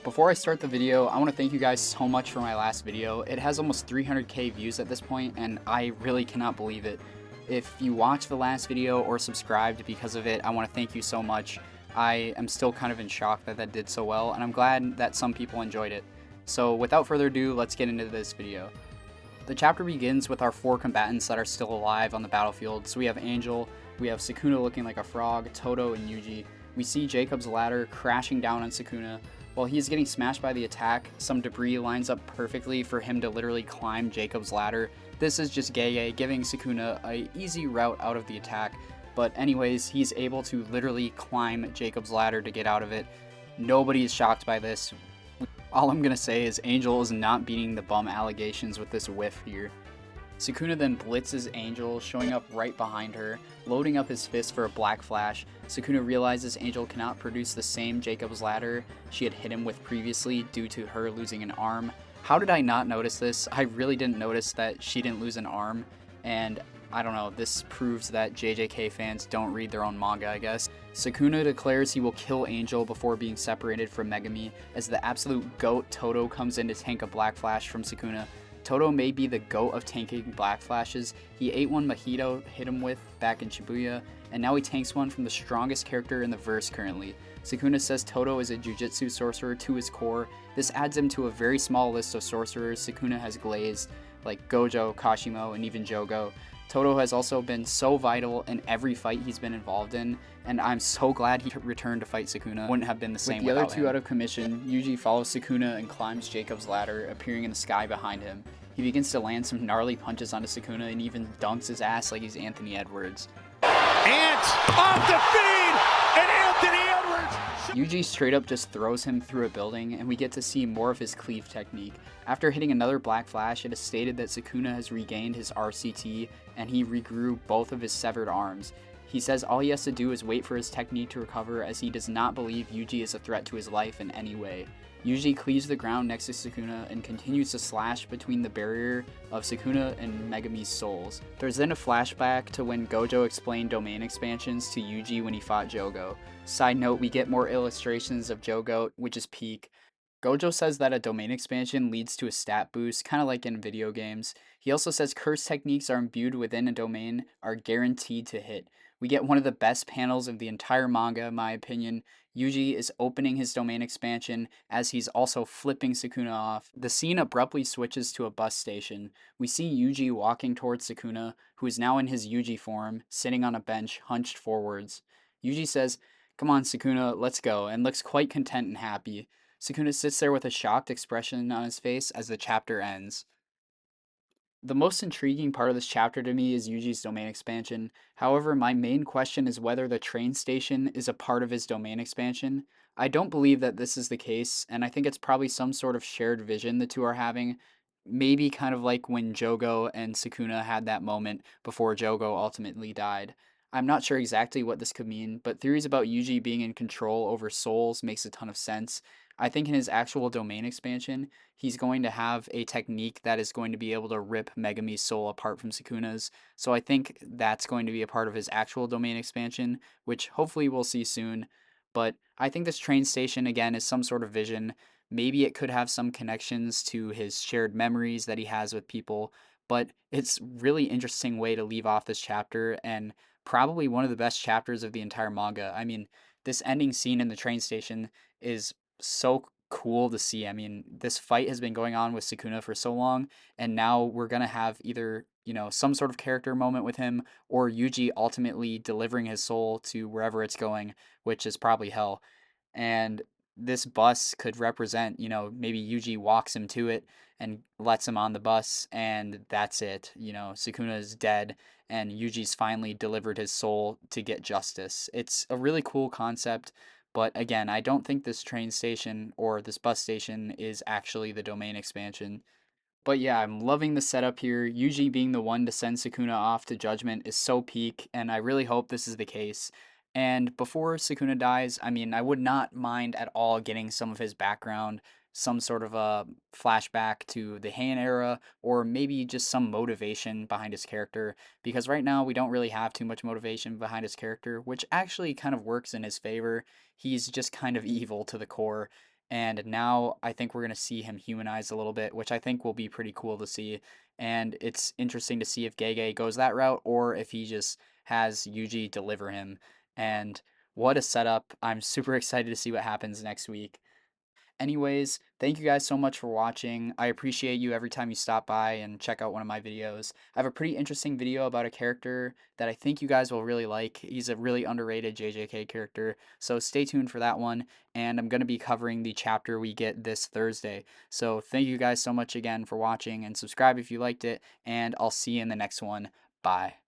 Before I start the video, I want to thank you guys so much for my last video. It has almost 300k views at this point, and I really cannot believe it. If you watched the last video or subscribed because of it, I want to thank you so much. I am still kind of in shock that that did so well, and I'm glad that some people enjoyed it. So without further ado, let's get into this video. The chapter begins with our 4 combatants that are still alive on the battlefield. So we have Angel, we have Sukuna looking like a frog, Todo, and Yuji. We see Jacob's ladder crashing down on Sukuna. While he's getting smashed by the attack, some debris lines up perfectly for him to literally climb Jacob's ladder. This is just Gege giving Sukuna an easy route out of the attack, but anyways, he's able to literally climb Jacob's ladder to get out of it. Nobody is shocked by this. All I'm gonna say is Angel is not beating the bum allegations with this whiff here. Sukuna then blitzes Angel, showing up right behind her, loading up his fist for a black flash. Sukuna realizes Angel cannot produce the same Jacob's ladder she had hit him with previously due to her losing an arm. How did I not notice this? I really didn't notice that she didn't lose an arm, and I don't know, this proves that JJK fans don't read their own manga, I guess. Sukuna declares he will kill Angel before being separated from Megami, as the absolute GOAT Todo comes in to tank a black flash from Sukuna. Todo may be the GOAT of tanking black flashes. He ate one Mojito hit him with back in Shibuya, and now he tanks one from the strongest character in the verse currently. Sukuna says Todo is a jujitsu sorcerer to his core. This adds him to a very small list of sorcerers Sukuna has glazed, like Gojo, Kashimo, and even Jogo. Todo has also been so vital in every fight he's been involved in, and I'm so glad he returned to fight Sukuna. Wouldn't have been the same without him. With the other two out of commission, Yuji follows Sukuna and climbs Jacob's ladder, appearing in the sky behind him. He begins to land some gnarly punches onto Sukuna and even dunks his ass like he's Anthony Edwards. Ant off the feed, and Anthony Edwards! Yuji straight up just throws him through a building, and we get to see more of his cleave technique. After hitting another black flash, it is stated that Sukuna has regained his RCT, and he regrew both of his severed arms. He says all he has to do is wait for his technique to recover, as he does not believe Yuji is a threat to his life in any way. Yuji cleaves the ground next to Sukuna and continues to slash between the barrier of Sukuna and Megami's souls. There's then a flashback to when Gojo explained domain expansions to Yuji when he fought Jogo. Side note, we get more illustrations of Jogo, which is peak. Gojo says that a domain expansion leads to a stat boost, kind of like in video games. He also says curse techniques are imbued within a domain are guaranteed to hit. We get one of the best panels of the entire manga, in my opinion. Yuji is opening his domain expansion as he's also flipping Sukuna off. The scene abruptly switches to a bus station. We see Yuji walking towards Sukuna, who is now in his Yuji form, sitting on a bench, hunched forwards. Yuji says, "Come on, Sukuna, let's go," and looks quite content and happy. Sukuna sits there with a shocked expression on his face as the chapter ends. The most intriguing part of this chapter to me is Yuji's domain expansion. However, my main question is whether the train station is a part of his domain expansion. I don't believe that this is the case, and I think it's probably some sort of shared vision the two are having. Maybe kind of like when Jogo and Sukuna had that moment before Jogo ultimately died. I'm not sure exactly what this could mean, but theories about Yuji being in control over souls makes a ton of sense. I think in his actual domain expansion, he's going to have a technique that is going to be able to rip Megami's soul apart from Sukuna's. So I think that's going to be a part of his actual domain expansion, which hopefully we'll see soon. But I think this train station, again, is some sort of vision. Maybe it could have some connections to his shared memories that he has with people. But it's really interesting way to leave off this chapter, and probably one of the best chapters of the entire manga. I mean, this ending scene in the train station is so cool to see. I mean, this fight has been going on with Sukuna for so long, and now we're gonna have either, some sort of character moment with him, or Yuji ultimately delivering his soul to wherever it's going, which is probably hell. And this bus could represent, maybe Yuji walks him to it and lets him on the bus, and that's it. Sukuna is dead, and Yuji's finally delivered his soul to get justice. It's a really cool concept. But again, I don't think this train station or this bus station is actually the domain expansion. But yeah, I'm loving the setup here. Yuji being the one to send Sukuna off to judgment is so peak, and I really hope this is the case. And before Sukuna dies, I mean, I would not mind at all getting some of his background, some sort of a flashback to the Heian era, or maybe just some motivation behind his character, because right now we don't really have too much motivation behind his character, which actually kind of works in his favor. He's just kind of evil to the core, And now I think we're going to see him humanized a little bit, which I think will be pretty cool to see. And it's interesting to see if Gege goes that route or if he just has Yuji deliver him. And what a setup. I'm super excited to see what happens next week. Anyways, thank you guys so much for watching. I appreciate you every time you stop by and check out one of my videos. I have a pretty interesting video about a character that I think you guys will really like. He's a really underrated JJK character, so stay tuned for that one. And I'm going to be covering the chapter we get this Thursday. So thank you guys so much again for watching, and subscribe if you liked it, and I'll see you in the next one. Bye.